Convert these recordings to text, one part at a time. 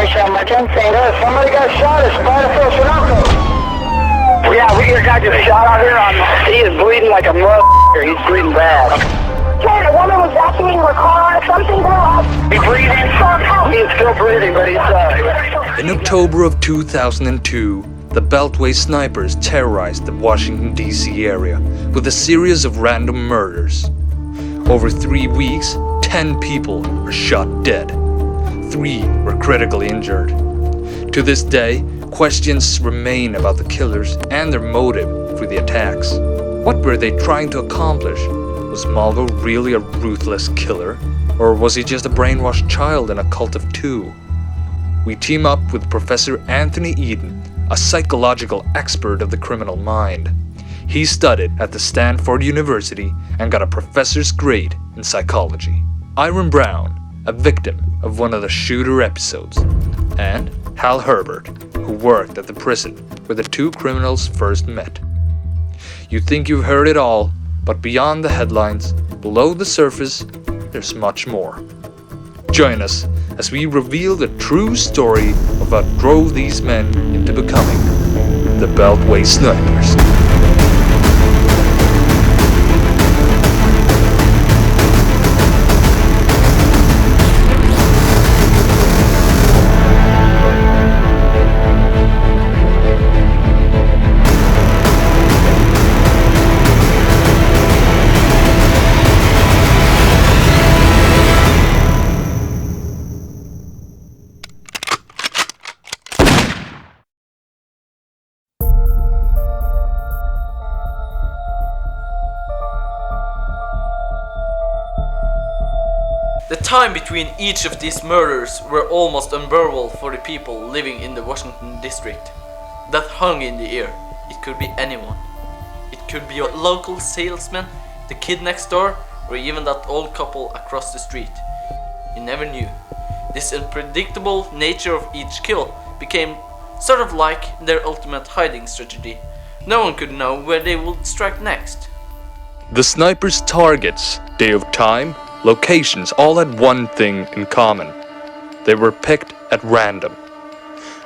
Somebody got shot at Spider Yeah, we got a guy just shot out here. He is bleeding like a motherfucker. He's bleeding bad. Okay, the woman was vacuuming her car or something, girl. He's breathing. He's still breathing, but he's In October of 2002, the Beltway snipers terrorized the Washington, D.C. area with a series of random murders. Over 3 weeks, 10 people were shot dead. 3 were critically injured. To this day, questions remain about the killers and their motive for the attacks. What were they trying to accomplish? Was Malvo really a ruthless killer? Or was he just a brainwashed child in a cult of 2? We team up with Professor Anthony Eden, a psychological expert of the criminal mind. He studied at the Stanford University and got a professor's grade in psychology. Iron Brown, a victim of one of the shooter episodes, and Hal Herbert, who worked at the prison where the 2 criminals first met. You think you've heard it all, but beyond the headlines, below the surface, there's much more. Join us as we reveal the true story of what drove these men into becoming the Beltway Snipers. The time between each of these murders were almost unbearable for the people living in the Washington district. That hung in the air. It could be anyone. It could be a local salesman, the kid next door, or even that old couple across the street. You never knew. This unpredictable nature of each kill became sort of like their ultimate hiding strategy. No one could know where they would strike next. The snipers' targets, day of time, locations all had one thing in common. They were picked at random.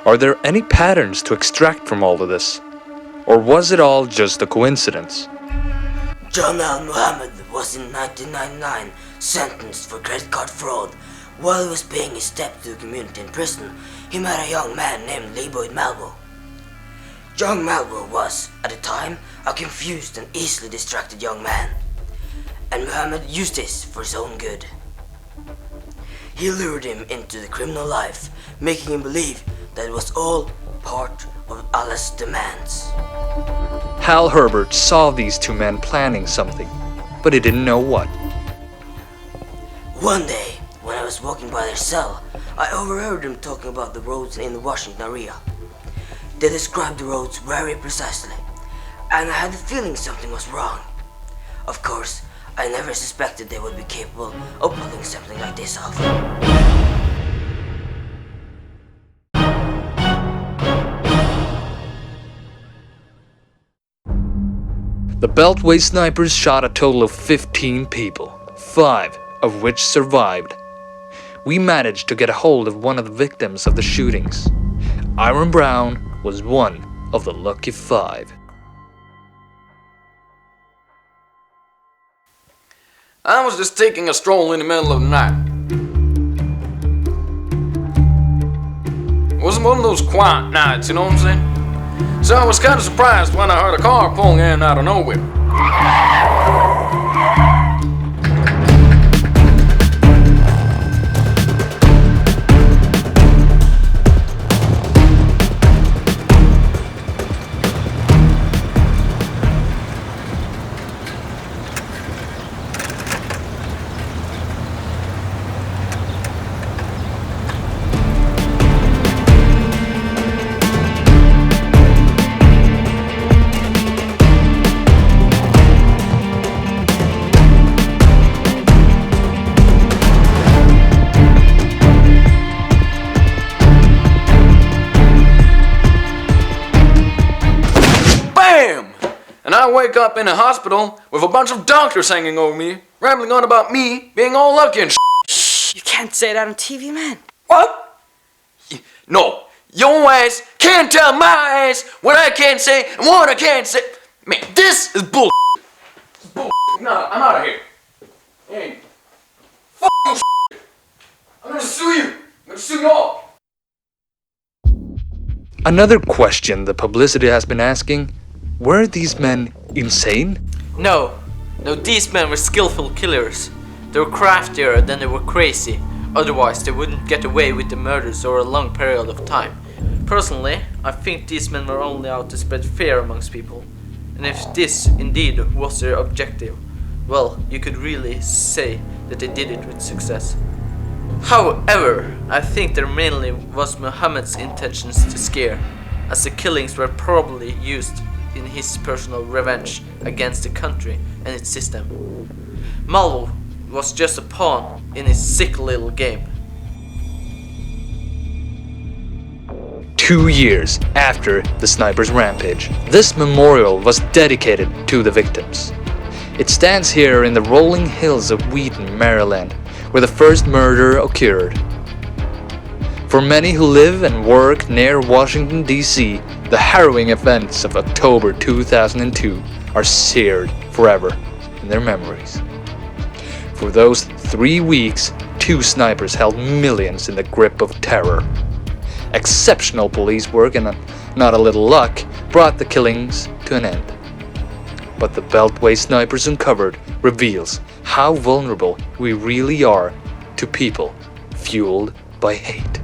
Are there any patterns to extract from all of this? Or was it all just a coincidence? John Al Muhammad was in 1999 sentenced for credit card fraud. While he was paying his debt to the community in prison, he met a young man named Leroy Malvo. Young Malvo was, at the time, a confused and easily distracted young man. And Muhammad used this for his own good. He lured him into the criminal life, making him believe that it was all part of Allah's demands. Hal Herbert saw these 2 men planning something, but he didn't know what. One day, when I was walking by their cell, I overheard them talking about the roads in the Washington area. They described the roads very precisely, and I had the feeling something was wrong. Of course, I never suspected they would be capable of pulling something like this off. The Beltway snipers shot a total of 15 people, 5 of which survived. We managed to get a hold of one of the victims of the shootings. Iron Brown was one of the lucky 5. I was just taking a stroll in the middle of the night. It wasn't one of those quiet nights, you know what I'm saying? So I was kind of surprised when I heard a car pulling in out of nowhere. And I wake up in a hospital with a bunch of doctors hanging over me, rambling on about me being all lucky and You can't say that on TV, man. What? No, your ass can't tell my ass what I can't say and what I can't say. Man, this is bull. No, I'm out of here. Hey, fucking shit. I'm gonna sue you. I'm gonna sue you all. Another question the publicity has been asking: were these men insane? No, these men were skillful killers. They were craftier than they were crazy, otherwise they wouldn't get away with the murders over a long period of time. Personally, I think these men were only out to spread fear amongst people. And if this indeed was their objective, well, you could really say that they did it with success. However, I think there mainly was Muhammad's intentions to scare, as the killings were probably used in his personal revenge against the country and its system. Malvo was just a pawn in his sick little game. 2 years after the sniper's rampage, this memorial was dedicated to the victims. It stands here in the rolling hills of Wheaton, Maryland, where the first murder occurred. For many who live and work near Washington, D.C., the harrowing events of October 2002 are seared forever in their memories. For those 3 weeks, 2 snipers held millions in the grip of terror. Exceptional police work and not a little luck brought the killings to an end. But the Beltway snipers uncovered reveals how vulnerable we really are to people fueled by hate.